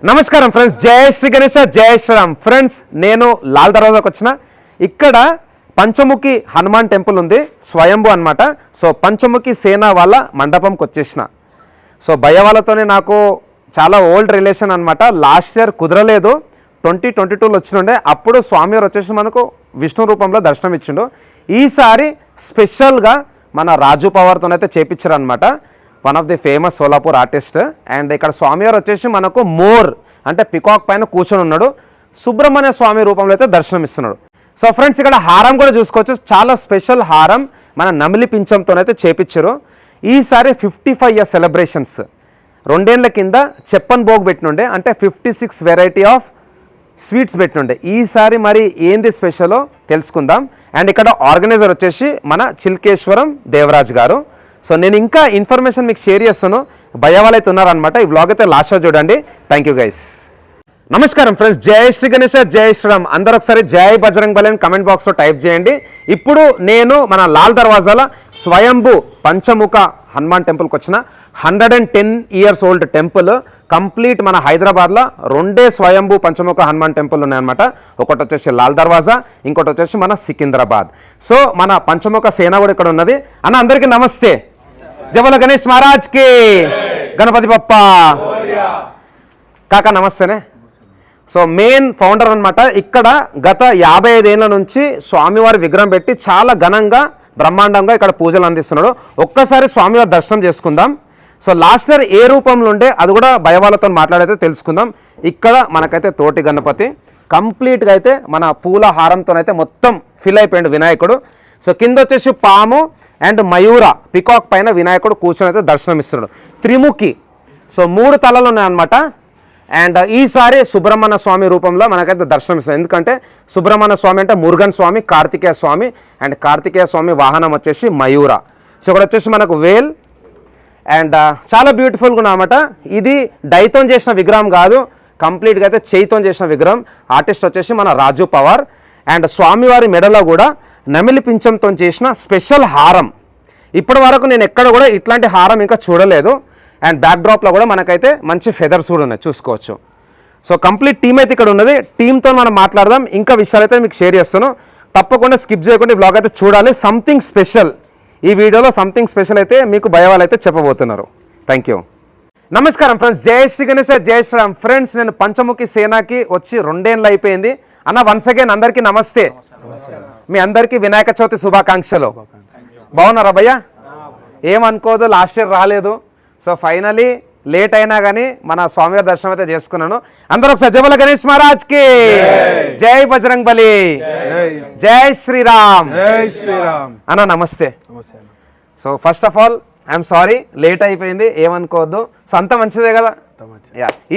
నమస్కారం ఫ్రెండ్స్, జై శ్రీ గణేశ, జై శ్రీరామ్. ఫ్రెండ్స్, నేను లాల్ దర్వాజాకి వచ్చిన. ఇక్కడ పంచముఖి హనుమాన్ టెంపుల్ ఉంది, స్వయంభూ అనమాట. సో పంచముఖి సేన వాళ్ళ మండపంకి వచ్చేసిన. సో భయ వాళ్ళతోనే నాకు చాలా ఓల్డ్ రిలేషన్ అనమాట. లాస్ట్ ఇయర్ కుదరలేదు, 2022లో వచ్చినుండే. అప్పుడు స్వామివారు వచ్చేసి మనకు విష్ణు రూపంలో దర్శనం ఇచ్చిండు. ఈసారి స్పెషల్గా మన రాజు పవర్తోనైతే చేపించారు అనమాట. One of the famous Solapur artist. And ఇక్కడ స్వామివారు వచ్చేసి మనకు మోర్ అంటే పికాక్ పైన కూర్చొని ఉన్నాడు. సుబ్రహ్మణ్య స్వామి రూపంలో అయితే దర్శనం ఇస్తున్నాడు. సో ఫ్రెండ్స్, ఇక్కడ హారం కూడా చూసుకోవచ్చు. చాలా స్పెషల్ హారం మన నమిలి పింఛంతోనైతే చేపించారు. ఈసారి 55 ఇయర్ సెలబ్రేషన్స్. 2 ఏళ్ల కింద చెప్పన్ భోగ్ పెట్టినుండే, అంటే 56 వెరైటీ ఆఫ్ స్వీట్స్ పెట్టినుండే. ఈసారి మరి ఏంది స్పెషలో తెలుసుకుందాం. అండ్ ఇక్కడ ఆర్గనైజర్ వచ్చేసి మన చిల్కేశ్వరం దేవరాజ్ గారు. సో నేను ఇంకా ఇన్ఫర్మేషన్ మీకు షేర్ చేస్తాను. భయ వాళ్ళైతే ఉన్నారనమాట. ఈ వ్లాగ్ అయితే లాస్ట్ షో చూడండి. Thank you guys. నమస్కారం ఫ్రెండ్స్, జై శ్రీ గణేశ, జై శ్రీరామ్. అందరూ ఒకసారి జై బజరంగ్ బలి అని కమెంట్ బాక్స్లో టైప్ చేయండి. ఇప్పుడు నేను మన లాల్ దర్వాజాల స్వయంభూ పంచముఖ హనుమాన్ టెంపుల్కి వచ్చిన. 110 ఇయర్స్ ఓల్డ్ టెంపుల్. కంప్లీట్ మన హైదరాబాద్లో 2 స్వయంభూ పంచముఖ హనుమాన్ టెంపుల్ ఉన్నాయన్నమాట. ఒకటి వచ్చేసి లాల్ దర్వాజా, ఇంకోటి వచ్చేసి మన సికింద్రాబాద్. సో మన పంచముఖ సేన కూడా ఇక్కడ ఉన్నది. అన్న అందరికీ నమస్తే. జవల గణేష్ మహారాజ్కి, గణపతి బప్ప. కాకా నమస్తేనే. సో మెయిన్ ఫౌండర్ అనమాట. ఇక్కడ గత 55 ఏళ్ళ నుంచి స్వామివారి విగ్రహం పెట్టి చాలా ఘనంగా బ్రహ్మాండంగా ఇక్కడ పూజలు అందిస్తున్నాడు. ఒక్కసారి స్వామివారి దర్శనం చేసుకుందాం. సో లాస్ట్ ఇయర్ ఏ రూపంలో ఉండే అది కూడా భయ వాళ్ళతో మాట్లాడైతే తెలుసుకుందాం. ఇక్కడ మనకైతే తోటి గణపతి కంప్లీట్గా అయితే మన పూల హారంతోనైతే మొత్తం ఫిల్ అయిపోయాడు వినాయకుడు. సో కింద వచ్చేసి పాము అండ్ మయూర పికాక్ పైన వినాయకుడు కూర్చొని అయితే దర్శనం ఇస్తున్నాడు. త్రిముఖి. సో 3 తలలు ఉన్నాయన్నమాట. అండ్ ఈసారి సుబ్రహ్మణ్య స్వామి రూపంలో మనకైతే దర్శనం ఇస్తుంది. ఎందుకంటే సుబ్రహ్మణ్య స్వామి అంటే మురుగన్ స్వామి, కార్తికేయ స్వామి. అండ్ కార్తికేయ స్వామి వాహనం వచ్చేసి మయూర. సో ఇక్కడ వచ్చేసి మనకు వేల్ అండ్ చాలా బ్యూటిఫుల్గా ఉన్నమాట. ఇది డైతో చేసిన విగ్రహం కాదు, కంప్లీట్గా అయితే చేయితో చేసిన విగ్రహం. ఆర్టిస్ట్ వచ్చేసి మన రాజు పవార్. అండ్ స్వామివారి మెడలో కూడా నమిలి పింఛంతో చేసిన స్పెషల్ హారం. ఇప్పటి వరకు నేను ఎక్కడ కూడా ఇట్లాంటి హారం ఇంకా చూడలేదు. అండ్ బ్యాక్డ్రాప్లో కూడా మనకైతే మంచి ఫెదర్స్ కూడా ఉన్నాయి, చూసుకోవచ్చు. సో కంప్లీట్ టీమ్ అయితే ఇక్కడ ఉన్నది. టీంతో మనం మాట్లాడదాం. ఇంకా విషయాలు అయితే మీకు షేర్ చేస్తాను. తప్పకుండా స్కిప్ చేయకుండా ఈ వ్లాగ్ అయితే చూడాలి. సంథింగ్ స్పెషల్ ఈ వీడియోలో, సంథింగ్ స్పెషల్ అయితే మీకు భయ వాళ్ళు అయితే చెప్పబోతున్నారు. Thank you. నమస్కారం ఫ్రెండ్స్, జై శ్రీ గణేశ, జై శ్రీరామ్. ఫ్రెండ్స్, నేను పంచముఖి సేనాకి వచ్చి 2 ఏళ్ళు అయిపోయింది. అన్న వన్స్ అగైన్ అందరికీ నమస్తే. మీ అందరికీ వినాయక చవితి శుభాకాంక్షలు. బాగున్నారా భయ్య? ఏమనుకోదు, లాస్ట్ ఇయర్ రాలేదు. సో ఫైనలీ లేట్ అయినా కానీ మన స్వామివారి దర్శనం అయితే చేసుకున్నాను. అందరూ ఒకసారి జవల గణేష్ మహారాజ్కి, జై బజరంగ్ బలి, జై శ్రీరామ్. అన్న నమస్తే. So first of all I'm sorry, late అయిపోయింది, ఏమనుకోవద్దు. సో అంత మంచిదే కదా.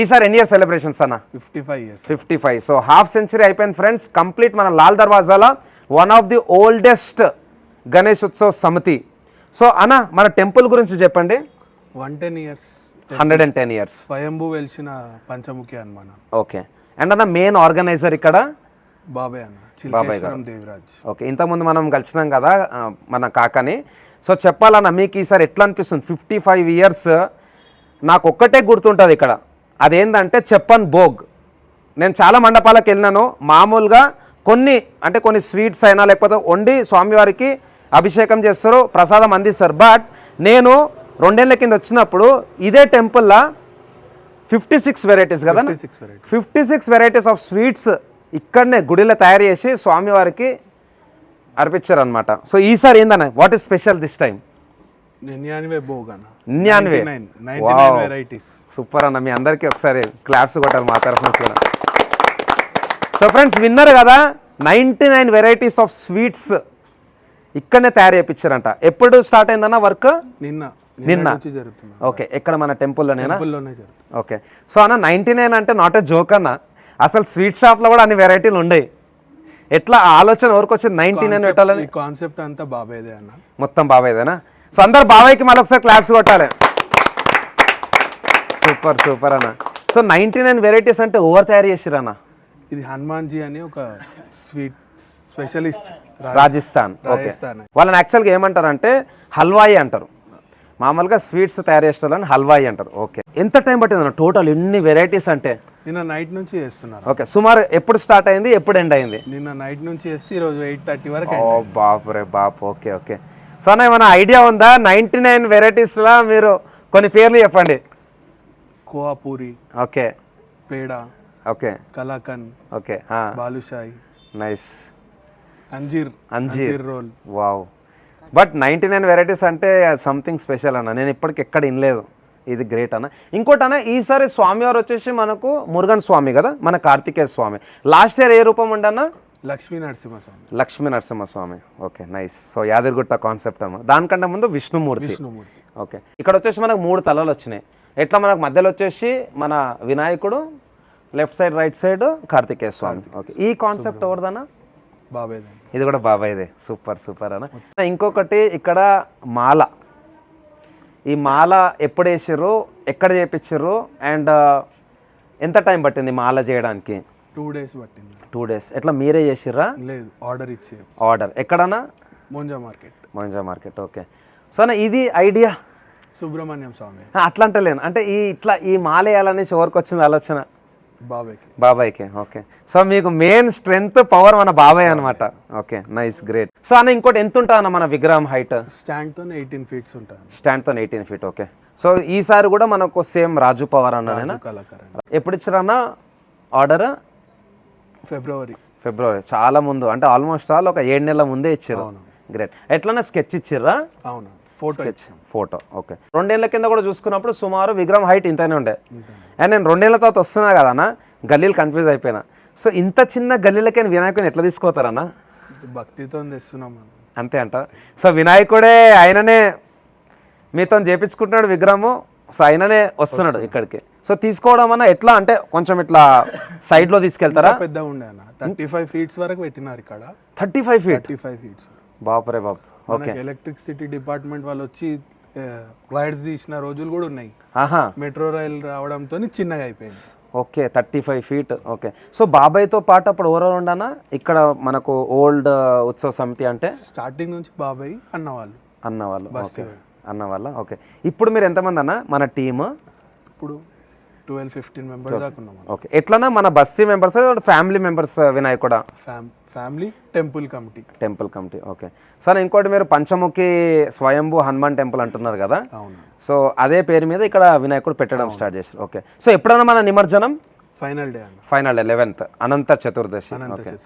ఈసారి ఎన్ని ఇయర్ సెలబ్రేషన్స్ అన్న? 55. సో హాఫ్ సెంచరీ అయిపోయింది ఫ్రెండ్స్. కంప్లీట్ మన లాల్ దర్వాజాల one of the oldest Ganesh Utsav Samiti. So అన్న మన టెంపుల్ గురించి చెప్పండి. 110 ఇయర్స్ స్వయంభూ వెలిసిన పంచముఖి హనుమాన్. ఓకే. అండ్ అన్న మెయిన్ ఆర్గనైజర్ ఇక్కడ బాబాయ్ అన్న, బాబాయ్ గారు. దేవరాజ్. ఓకే, ఇంతకుముందు మనం కలిసినాం కదా మన కాకని. సో చెప్పాలన్న మీకు ఈసారి ఎట్లా అనిపిస్తుంది? 55 ఇయర్స్. నాకు ఒక్కటే గుర్తుంటుంది ఇక్కడ, అదేంటంటే చెప్పన్ భోగ్. నేను చాలా మండపాలకు వెళ్ళినాను. మామూలుగా కొన్ని స్వీట్స్ అయినా లేకపోతే వండి స్వామివారికి అభిషేకం చేస్తారు, ప్రసాదం అందిస్తారు. బట్ నేను 2 ఏళ్ల కింద వచ్చినప్పుడు ఇదే టెంపుల్లో 56 వెరైటీస్ కదా, 56 వెరైటీస్ ఆఫ్ స్వీట్స్ ఇక్కడనే గుడిలో తయారు చేసి స్వామివారికి అర్పించారు అనమాట. సో ఈసారి ఏందన్న, what is special this time? 99 varieties. Super అన్న, మీ అందరికీ ఒకసారి క్లాప్స్ కొట్టాలి మా తరఫున కూడా. సో ఫ్రెండ్స్ విన్నారు కదా, 99 వెరైటీస్ ఆఫ్ స్వీట్స్ ఇక్కడనే తయారు చేయించారంట. ఎప్పుడు స్టార్ట్ అయిందన్న వర్క్? నిన్న. ఓకే, ఎక్కడ మన టెంపుల్లోనేనా? ఓకే. సో అన్న 99 అంటే నాట్ ఏ జోక్ అన్న. అసలు స్వీట్ షాప్లో కూడా అన్ని వెరైటీలు ఉండేవి. ఎట్లా ఆలోచన ఎవరికి వచ్చింది 99 పెట్టాలని? కాన్సెప్ట్ అంతా బాబాయ్దే అన్న, మొత్తం బాబాయ్దేనా? సో అందరు బాబాయ్కి మళ్ళీ ఒకసారి క్లాప్స్ కొట్టాలి. సూపర్ అన్న. సో 99 వెరైటీస్ అంటే ఓవర్ తయారు చేసిరన్న? ఇది హనుమాన్జీ అని ఒక స్వీట్ స్పెషలిస్ట్, రాజస్థాన్. ఓకే, వాళ్ళని యాక్చువల్గా ఏమంటారంటే హల్వాయి అంటారు. మామూలుగా స్వీట్స్ తయారు చేసేవాళ్ళని హల్వాయి అంటారు. ఓకే, ఎంత టైం పట్టింది అన్న టోటల్ ఎన్ని వెరైటీస్ అంటే? నిన్న నైట్ నుంచి చేస్తున్నారు. ఓకే, సుమారు ఎప్పుడు స్టార్ట్ అయింది, ఎప్పుడు ఎండ్ అయింది? నిన్న నైట్ నుంచి చేసి ఈరోజు 8:30 వరకు. ఓ బాపు రే బాపు. Okay okay. సో అన్న ఏమైనా ఐడియా ఉందా 99 వెరైటీస్లా మీరు కొన్ని పేర్లు చెప్పండి. కోవా పూరి, ఓకే, పేడ, ఓకే, కలాకన్, ఓకే, బాలుషాయి, నైస్, అంజీర్ రోల్. వావ్. బట్ 99 వెరైటీస్ అంటే సంథింగ్ స్పెషల్ అన్న, నేను ఇప్పటికి ఎక్కడ వినలేదు. ఇది గ్రేట్ అన్న. ఇంకోటి అన్న, ఈసారి స్వామివారు వచ్చేసి మనకు మురుగన్ స్వామి కదా, మన కార్తికేయ స్వామి. లాస్ట్ ఇయర్ ఏ రూపం ఉండన్న? Lakshmi Narasimhaswamy. Lakshmi Narasimhaswamy. Okay, nice. So Yadagirigutta concept అన్న. దానికంటే ముందు విష్ణుమూర్తి. ఓకే, ఇక్కడ వచ్చేసి మనకు 3 తలలు వచ్చినాయి. ఎట్లా మనకు మధ్యలో వచ్చేసి మన వినాయకుడు, left side right side Kartikeya Swami. Okay, ఈ కాన్సెప్ట్ ఎవరిదన్నా? బాబాయ్. ఇది కూడా బాబాయ్దే. సూపర్ సూపర్ అన్న. ఇంకొకటి ఇక్కడ మాల, ఈ మాల ఎప్పుడు వేసారు, ఎక్కడ చేయించారు, అండ్ ఎంత టైం పట్టింది మాల చేయడానికి? 2 days పట్టింది. 2 days. ఎట్లా మీరే చేసిర్రా? లేదు, ఆర్డర్ ఇచ్చే. ఆర్డర్ ఎక్కడన్నా? మోంజా మార్కెట్. మోంజా మార్కెట్. ఓకే. సో అన్న ఇది ఐడియా సుబ్రహ్మణ్యం స్వామి. అట్లా అంటలేను, అంటే ఈ మాల వేయాలని ఎవరికి వచ్చింది ఆలోచన? బాబాయ్కి. బాబాయ్కి. ఓకే. సో మీకు మెయిన్ స్ట్రెంగ్త్ పవర్ మన బాబాయ్ అనమాట. Okay, nice, great. సో అన్న ఇంకోటి ఎంత ఉంటుంది అన్న మన విగ్రహం హైట్? స్టాండ్తో 18 feet ఉంటుంది. స్టాండ్తో 18 feet. ఓకే. సో ఈసారి కూడా మనకు సేమ్ రాజు పవర్ అన్న ఎప్పుడు ఇచ్చారన్న ఆర్డర్? ఫిబ్రవరి. చాలా ముందు, అంటే ఆల్మోస్ట్ ఆల్ ఒక 7 నెలల ముందే ఇచ్చారు. గ్రేట్. ఎట్లన్నా స్కెచ్ ఇచ్చిర్రా? అవును, ఫోటో. ఓకే. 2 ఏళ్ల కింద కూడా చూసుకున్నప్పుడు సుమారు విగ్రహం హైట్ ఇంతనే ఉండే. అండ్ నేను 2 ఏళ్ల తర్వాత వస్తున్నా కదా అన్న, గల్లీలు కన్ఫ్యూజ్ అయిపోయినా. సో ఇంత చిన్న గల్లీలకైనా వినాయకుని ఎట్లా తీసుకోతారన్న? భక్తితో తెస్తున్నాం అంతే అంట. సో వినాయకుడే ఆయననే మీతో చేపించుకుంటున్నాడు విగ్రహము. సో ఆయననే వస్తున్నాడు ఇక్కడికి. సో తీసుకోవడం అన్న ఎట్లా అంటే కొంచెం ఇట్లా సైడ్ లో తీసుకెళ్తారా? పెద్దగా ఉండే అన్న, 35 feet వరకు పెట్టినారు ఇక్కడ. 35 feet. బాపురే బాపు. ఓకే. ఎలక్ట్రిసిటీ డిపార్ట్మెంట్ వాళ్ళు వచ్చి వైర్స్ తీసిన రోజులు కూడా ఉన్నాయి. మెట్రో రైల్ రావడంతో చిన్నగా అయిపోయింది. Okay, 35 feet. ఓకే. సో బాబాయ్తో పాటు అప్పుడు ఎవరెవరు ఉండనా ఇక్కడ మనకు ఓల్డ్ ఉత్సవ సమితి? అంటే స్టార్టింగ్ నుంచి బాబాయ్ అన్నవాళ్ళు. ఓకే, అన్నవాళ్ళ. ఓకే. ఇప్పుడు మీరు ఎంతమంది అన్న మన టీమ్? ఇప్పుడు 12-15 members దాకా ఉన్నాం. ఓకే. ఎట్లన్నా మన బస్తీ మెంబర్స్, ఫ్యామిలీ మెంబర్స్ వినాయకుడా? Family, temple committee. Okay. Sir ఇంకోటి మీరు పంచముఖి స్వయంభూ హనుమాన్ టెంపుల్ అంటున్నారు కదా, సో అదే పేరు మీద ఇక్కడ వినాయకుడు పెట్టడం స్టార్ట్ చేశారు. ఓకే. సో ఎప్పుడన్నా మన నిమజ్జనం? ఫైనల్ డే 11th అనంత చతుర్దశి. ఓకే.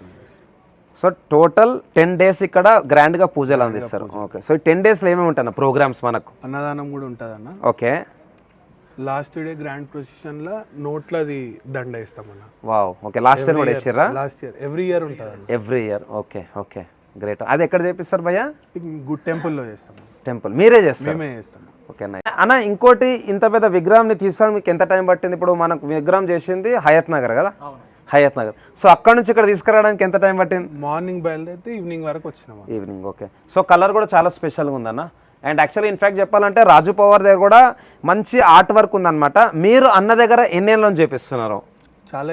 సో టోటల్ 10 days ఇక్కడ గ్రాండ్ గా పూజలు అందిస్తారు. ఓకే. సో ఈ 10 daysలో ఏమేమి ఉంటాయి ప్రోగ్రామ్స్? మనకు అన్నదానం కూడా ఉంటుంది అన్న. Okay. Last day grand procession లా నోట్లది దండ వేస్తాం అన్న. వావ్. ఓకే. లాస్ట్ ఇయర్ కూడా వేసారా? Last year. ఎవ్రీ ఇయర్ ఉంటుంది. Every year. Okay. Okay, great. అది ఎక్కడ చేపిస్తారు భయ్యా? గుడ్ టెంపుల్లో చేస్తాం. టెంపుల్ మీరే చేస్తారు? మేమే చేస్తాం. ఓకే. అన్న ఇంకోటి, ఇంత పెద్ద విగ్రహాన్ని తీసుకోవడం మీకు ఎంత టైం పట్టింది? ఇప్పుడు మనకు విగ్రహం చేసింది హయత్ నగర్ కదా, హయత్ నగర్. సో అక్కడ నుంచి ఇక్కడ తీసుకురావడానికి ఎంత టైం పట్టింది? మార్నింగ్ బయలుదేరితే ఈవినింగ్ వరకు వచ్చినాం. ఈవినింగ్. ఓకే. సో కలర్ కూడా చాలా స్పెషల్గా ఉందన్న. అండ్ యాక్చువల్లీ ఇన్ఫ్యాక్ట్ చెప్పాలంటే రాజు పవర్ దగ్గర కూడా మంచి ఆర్ట్ వర్క్ ఉందన్నమాట. మీరు అన్న దగ్గర ఎన్ని ఏళ్ళ నుంచి చేపిస్తున్నారు? చాలా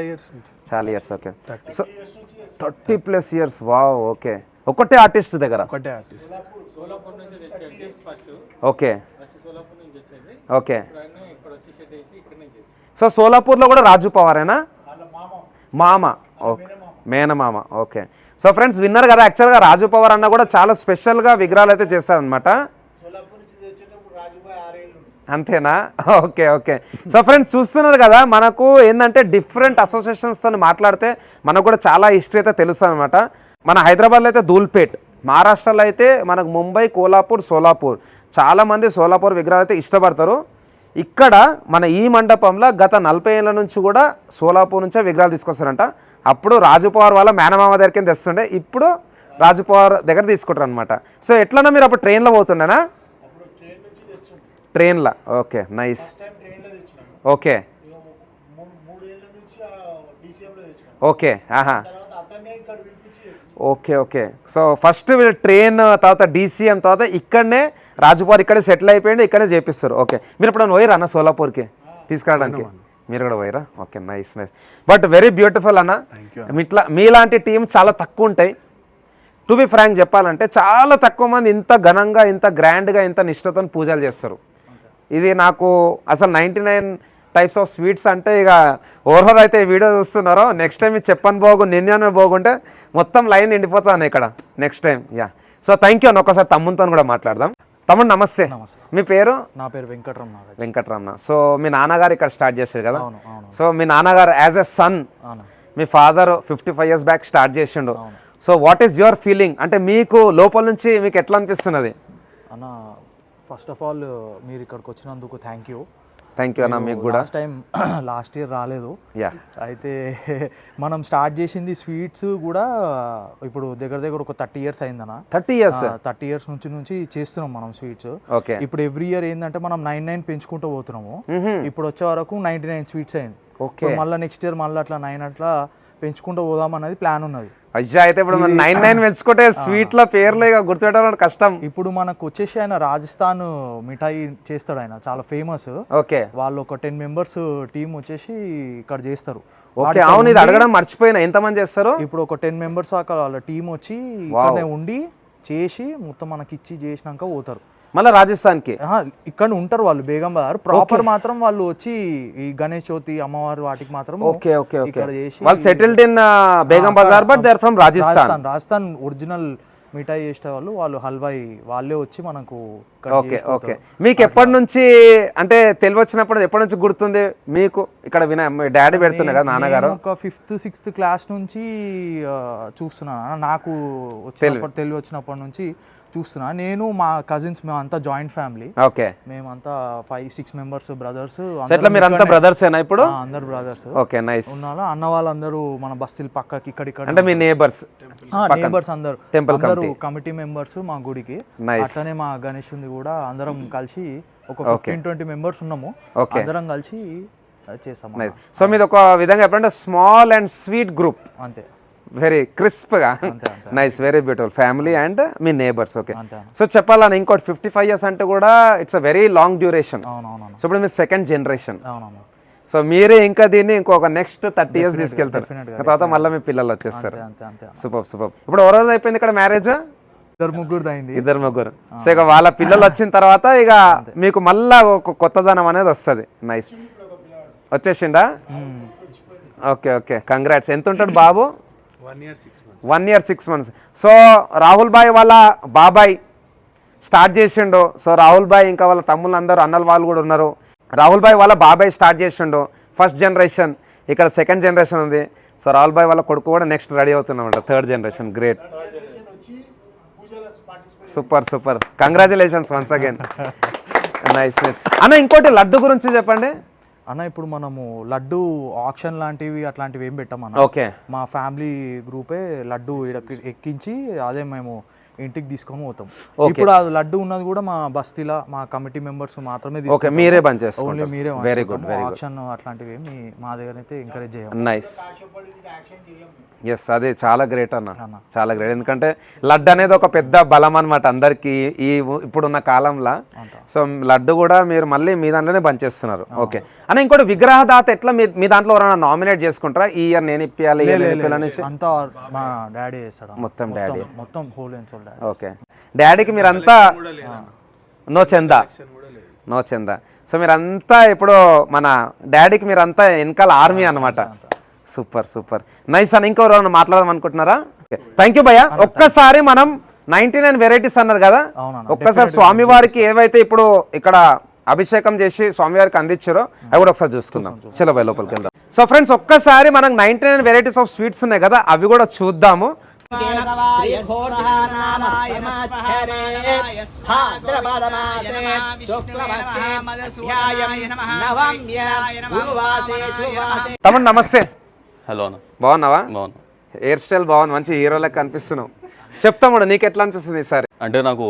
years. Okay. So 30+ years. Wow. Okay. ఒకటే ఆర్టిస్ట్ దగ్గర? ఓకే. ఓకే. సో సోలాపూర్లో కూడా రాజు పవారేనా? మామ. ఓకే, మేనమామ. ఓకే. సో ఫ్రెండ్స్ విన్నారు కదా, యాక్చువల్గా రాజు పవర్ అన్న కూడా చాలా స్పెషల్గా విగ్రహాలు అయితే చేస్తారనమాట. అంతేనా? ఓకే. ఓకే. సో ఫ్రెండ్స్ చూస్తున్నారు కదా, మనకు ఏంటంటే డిఫరెంట్ అసోసియేషన్స్తో మాట్లాడితే మనకు కూడా చాలా హిస్టరీ అయితే తెలుస్తుంది అనమాట. మన హైదరాబాద్లో అయితే ధూల్పేట్, మహారాష్ట్రలో అయితే మనకు ముంబై, కోల్హాపూర్, సోలాపూర్. చాలామంది సోలాపూర్ విగ్రహాలు అయితే ఇష్టపడతారు. ఇక్కడ మన ఈ మండపంలో గత 40 ఏళ్ళ నుంచి కూడా సోలాపూర్ నుంచే విగ్రహాలు తీసుకొస్తారంట. అప్పుడు రాజు పవర్ వాళ్ళ మేనమామ దగ్గరికి తెస్తుండే, ఇప్పుడు రాజు పవర్ దగ్గర తీసుకుంటారు అనమాట. సో ఎట్లన్నా మీరు అప్పుడు ట్రైన్లో పోతుండేనా? ట్రైన్లో. Okay, nice. Okay. Okay. Okay. Okay. So first వీళ్ళు ట్రైన్, తర్వాత DCM, తర్వాత ఇక్కడనే రాజుపవర్ ఇక్కడే సెటిల్ అయిపోయింది, ఇక్కడే చేపిస్తారు. ఓకే. మీరు ఇప్పుడు పోయిరా అన్న సోలాపూర్కి తీసుకురావడానికి? మీరు కూడా పోయిరా? Okay, nice. But very beautiful అన్న. ఇట్లా మీలాంటి టీం చాలా తక్కువ ఉంటాయి. టు బి ఫ్రాంక్ చెప్పాలంటే చాలా తక్కువ మంది ఇంత ఘనంగా, ఇంత గ్రాండ్గా, ఇంత నిష్ఠతో పూజలు చేస్తారు. ఇది నాకు అసలు 99 టైప్స్ ఆఫ్ స్వీట్స్ అంటే ఇక ఓవరాల్ అయితే ఈ వీడియో చూస్తున్నారో నెక్స్ట్ టైం ఇది చెప్పని పోగు నిన్నే పోగుంటే మొత్తం లైన్ నిండిపోతాను ఇక్కడ next time. Yeah, so thank you అన్న. ఒకసారి తమ్ముతో కూడా మాట్లాడదాం. తమ్ముడు నమస్తే. మీ పేరు? నా పేరు వెంకటరమణ. వెంకటరమణ. సో మీ నాన్నగారు ఇక్కడ స్టార్ట్ చేశారు కదా? అవును అవును. సో మీ నాన్నగారు యాజ్ ఎ సన్, మీ ఫాదర్ 55 years బ్యాక్ స్టార్ట్ చేసిండు. So what is your feeling? అంటే మీకు లోపల నుంచి మీకు ఎట్లా అనిపిస్తున్నది? అన్న ఫస్ట్ ఆఫ్ ఆల్ మీరు ఇక్కడికి వచ్చినందుకు థ్యాంక్ యూ అన్న. మీకు కూడా లాస్ట్ ఇయర్ రాలేదు. యా, అయితే మనం స్టార్ట్ చేసింది స్వీట్స్ కూడా ఇప్పుడు దగ్గర ఒక 30 years అయిందన్న. 30 years 30 years నుంచి చేస్తున్నాం మనం స్వీట్స్. ఓకే. ఇప్పుడు ఎవ్రీ ఇయర్ ఏంటంటే మనం 99 పెంచుకుంటూ పోతున్నాము. ఇప్పుడు వచ్చే వరకు 99 స్వీట్స్ అయింది. ఓకే. మళ్ళీ నెక్స్ట్ ఇయర్ మళ్ళీ అట్లా 9 అట్లా పెంచుకుంటూ పోదాం అన్నది ప్లాన్ ఉన్నది. అయ్యా, అయితే ఇప్పుడు 99 పెంచుకుంటే స్వీట్ల పేర్లు ఇక గుర్తుపెట్టడం కష్టం. ఇప్పుడు మనకు వచ్చేసి ఆయన రాజస్థాన్ మిఠాయి చేస్తాడు, ఆయన చాలా ఫేమస్. ఓకే. వాళ్ళు ఒక 10 members టీం వచ్చేసి ఇక్కడ చేస్తారు. ఓకే, అవును, ఇది అడగడం మర్చిపోయినా. ఎంతమంది చేస్తారు? ఇప్పుడు ఒక 10 members అక్కడ వాళ్ళ టీం వచ్చి ఇక్కడనే ఉండి చేసి మొత్తం మనకి ఇచ్చి చేసినాక పోతారు మళ్ళీ రాజస్థాన్కి. ఇక్కడ ఉంటారు వాళ్ళు బేగం బజార్ ప్రాపర్. మాత్రం వాళ్ళు వచ్చి ఈ గణేష్ చవితి అమ్మవారి వాటికి మాత్రం ఓకే ఓకే ఓకే ఇక్కడ చేసి వాళ్ళు settled in Begum Bazar, but they are from Rajasthan. Original మిఠాయి చేసే వాళ్ళు హల్వాయి వాళ్ళే వచ్చి మనకు. Okay okay. మీకు ఎప్పటి నుంచి అంటే తెలివచ్చినప్పుడు ఎప్పటి నుంచి గుర్తుంది మీకు? ఇక్కడ మీ డాడీ పెడుతున్నా కదా నాన్నగారు? ఒక 5th 6th క్లాస్ నుంచి చూస్తున్నా. నాకు తెలివి వచ్చినప్పటి నుంచి చూస్తున్నా. నేను మా కజిన్స్ మేమంతా జాయింట్ ఫ్యామిలీ. ఓకే. మేమంతా 5-6 members బ్రదర్స్. ఎట్లా మీరు అంతా బ్రదర్సేనా ఇప్పుడు? అందరు బ్రదర్స్. Okay, nice. ఉన్నారా అన్న వాళ్ళందరూ మన బస్తీల పక్కకి ఇక్కడ అంటే మీ నేబర్స్ అందరూ టెంపుల్ కమిటీ మెంబర్స్ మా గుడికి. Nice. అట్లనే మా గణేష్ ఉంది కూడా అందరం కలిసి ఒక 15-20 members ఉన్నాము. అందరం కలిసి చేసాము. సో మీది ఒక విధంగా చెప్పండి స్మాల్ అండ్ స్వీట్ గ్రూప్. అంతే, వెరీ క్రిస్ప్గా. Nice, very beautiful family and మీ నేబర్స్. ఓకే. సో చెప్పాలని ఇంకోటి 55 years అంటే కూడా it's a very long duration. అవునవును. సో ఇప్పుడు మీ సెకండ్ జనరేషన్. అవునవును. సో మీరే ఇంకా దీన్ని ఇంకొక నెక్స్ట్ 30 years తీసుకెళ్తారు. తర్వాత మళ్ళీ మీ పిల్లలు వచ్చేస్తారు. Super super. ఇప్పుడు ఎవరోజు అయిపోయింది ఇక్కడ మ్యారేజ్? 2-3 అయింది. 2-3. సో ఇక వాళ్ళ పిల్లలు వచ్చిన తర్వాత ఇక మీకు మళ్ళా ఒక కొత్తదనం అనేది వస్తుంది. నైస్. వచ్చేసిండా? Okay okay, congrats. ఎంత ఉంటాడు బాబు? 1 year 6 months. So Rahul bhai వాళ్ళ బాబాయ్ స్టార్ట్ చేసిండు. సో రాహుల్ భాయ్ ఇంకా వాళ్ళ తమ్ముళ్ళు అందరూ అన్నలు వాళ్ళు కూడా ఉన్నారు. రాహుల్ భాయ్ వాళ్ళ బాబాయ్ స్టార్ట్ చేసిండు ఫస్ట్ జనరేషన్. ఇక్కడ సెకండ్ జనరేషన్ ఉంది. సో రాహుల్ భాయ్ వాళ్ళ కొడుకు కూడా నెక్స్ట్ రెడీ అవుతున్నామంట, third generation. Great, super super. Congratulations once again. Nice nice. అన్న ఇంకోటి లడ్డు గురించి చెప్పండి అన్న. ఇప్పుడు మనము లడ్డు ఆక్షన్ లాంటివి అట్లాంటివి ఏం పెట్టామన్న. ఓకే. మా ఫ్యామిలీ గ్రూపే లడ్డు ఎక్కించి అదే మేము ఇంటికి తీసుకొని పోతాం. ఇప్పుడు ఆ లడ్డు ఉన్నది కూడా మా బస్తీలా మా కమిటీ మెంబర్స్ మాత్రమే. ఓకే, మీరే బంద్ చేస్తారు. ఓన్లీ మీరే. Very good, very good. Auction అట్లాంటివి ఏమి మా దగ్గర అయితే ఎంకరేజ్ చేయం. నైస్. ఎస్, అదే చాలా గ్రేట్ అన్న, చాలా గ్రేట్. ఎందుకంటే లడ్డు అనేది ఒక పెద్ద బలం అనమాట అందరికి ఈ ఇప్పుడున్న కాలంలో. సో లడ్డు కూడా మీరు మళ్ళీ మీ దాంట్లోనే పనిచేస్తున్నారు. ఓకే అన్న. ఇంకోటి విగ్రహదాత ఎట్లా మీ దాంట్లో ఎవరైనా నామినేట్ చేసుకుంటారా? ఈ ఇయర్ నేను ఇప్పియాలి అనేసి? అంతా మా డాడీ చేస్తాడు. మొత్తం డాడీ, మొత్తం whole and soul daddy. Okay. డాడీకి మీరంతా నో చందా. సో మీరంతా ఇప్పుడు మన డాడీకి మీరంతా వెనకాల ఆర్మీ అన్నమాట. సూపర్ సూపర్, నైస్ అన్న. ఇంకెవరు మాట్లాడదాం అనుకుంటున్నారా? థ్యాంక్ యూ భయ్య. ఒక్కసారి మనం 99 వెరైటీస్ అన్నారు కదా, ఒక్కసారి స్వామివారికి ఏవైతే ఇప్పుడు ఇక్కడ అభిషేకం చేసి స్వామివారికి అందించారో అవి కూడా ఒకసారి చూసుకుందాం. చలో భయ లోపలికి వెళ్దాం. సో ఫ్రెండ్స్ ఒక్కసారి మనకు 99 వెరైటీస్ ఆఫ్ స్వీట్స్ ఉన్నాయి కదా, అవి కూడా చూద్దాము. తమ్ముడు నమస్తే. హలో అన్న. బాగున్నావా? బాగున్నా. హెయిర్ స్టైల్ బాగుంది, మంచి హీరో లెక్క కనిపిస్తున్నావు. చెప్తాము, నీకు ఎట్లా అనిపిస్తుంది ఈసారి? అంటే నాకు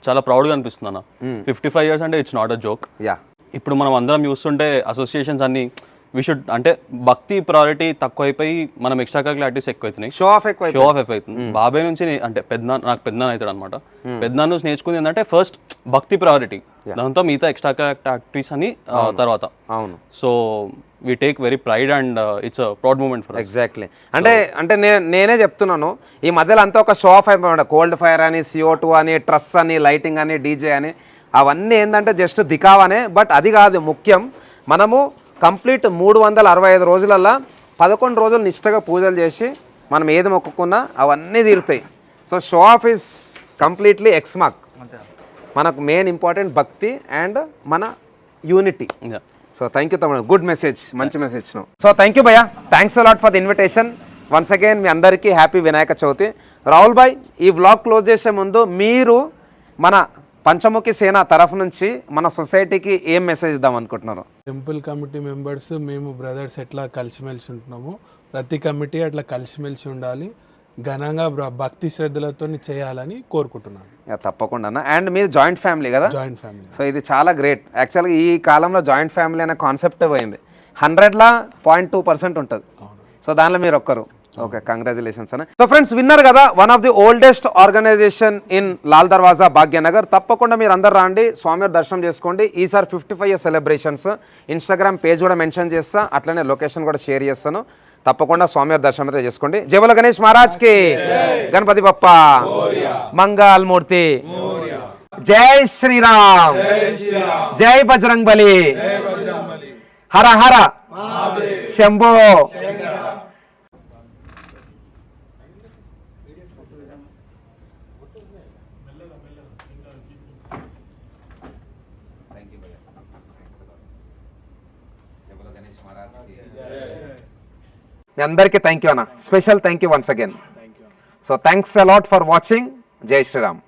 చాలా ప్రౌడ్గా అనిపిస్తుంది అన్న. 55 years అంటే it's not a joke. Yeah. ఇప్పుడు మనం అందరం చూస్తుంటే అసోసియేషన్స్ అన్ని అంటే భక్తి ప్రయారిటీ తక్కువ అయిపోయి మనం ఎక్స్ట్రా కరికులర్ యాక్టివిటీస్ ఎక్కువ అవుతున్నాయి, షో ఆఫ్ అయిపోతుంది. బాబాయ్ నుంచి అంటే నాకు పెద్దనాన్న అవుతాడు అనమాట. పెద్దనాన్న నుంచి నేర్చుకుంది ఏంటంటే ఫస్ట్ భక్తి ప్రయారిటీ, దాంతో మిగతా ఎక్స్ట్రా కరికులర్ యాక్టివిటీస్ అని తర్వాత. అవును. So we take very pride and it's a proud moment for us. Exactly. అంటే నేనే చెప్తున్నాను, ఈ మధ్యలో అంతా ఒక షో ఆఫ్ అయిపోయింది. కోల్డ్ ఫైర్ అని, CO2 అని, ట్రస్ అని, లైటింగ్ అని, డీజే అని. అవన్నీ ఏంటంటే జస్ట్ దికావానే, బట్ అది కాదు ముఖ్యం. మనము కంప్లీట్ 365 రోజులల్లో 11 రోజులు నిష్టగా పూజలు చేసి మనం ఏది మొక్కుకున్నా అవన్నీ తీరుతాయి. So show off is completely ఎక్స్మార్క్. మనకు మెయిన్ ఇంపార్టెంట్ భక్తి అండ్ మన యూనిటీ. సో థ్యాంక్ యూ తమ్ముడు, గుడ్ మెసేజ్, మంచి మెసేజ్. సో థ్యాంక్ యూ భయ్యా, thanks a lot for the invitation. Once again మీ అందరికీ హ్యాపీ వినాయక చవితి. రాహుల్ భాయ్, ఈ వ్లాగ్ క్లోజ్ చేసే ముందు మీరు మన పంచముఖి సేన తరఫు నుంచి మన సొసైటీకి ఏం మెసేజ్ ఇద్దాం అనుకుంటున్నారు? టెంపుల్ కమిటీ మెంబర్స్ మేము బ్రదర్స్ ఎట్లా కలిసిమెలిసి ఉంటున్నామో ప్రతి కమిటీ అట్లా కలిసిమెలిసి ఉండాలి, ఘనంగా భక్తి శ్రద్ధలతో చేయాలని కోరుకుంటున్నాను. తప్పకుండా అన్న. అండ్ మీది జాయింట్ ఫ్యామిలీ కదా? Joint family. సో ఇది చాలా గ్రేట్. యాక్చువల్గా ఈ కాలంలో జాయింట్ ఫ్యామిలీ అనే కాన్సెప్టే పోయింది. 100లో 0.2% ఉంటుంది. సో దానిలో మీరు ఒక్కరు. ఓకే, కంగ్రాచులేషన్స్ అన్న. సో ఫ్రెండ్స్, విన్నారు కదా, one of the oldest organization in Lal Darwaza Bhagyanagar. తప్పకుండా మీరు అందరు రండి, స్వామివారి దర్శనం చేసుకోండి. ఈసారి 55 ఇయర్స్ సెలబ్రేషన్స్ ఇన్స్టాగ్రామ్ పేజ్ కూడా మెన్షన్ చేస్తా, అట్లనే లొకేషన్ కూడా షేర్ చేస్తాను. తప్పకుండా స్వామివారి దర్శనం అయితే చేసుకోండి. జై బోలో గణేష్ మహారాజ్ కి, గణపతి బప్ప, మంగళ మూర్తి, జై శ్రీరామ్, జై బజరంగ్ బలి, హర హర శంభో. మీ అందరికీ థ్యాంక్ యూ అన్న, special thank you once again. So thanks a lot for watching. జై శ్రీరామ్.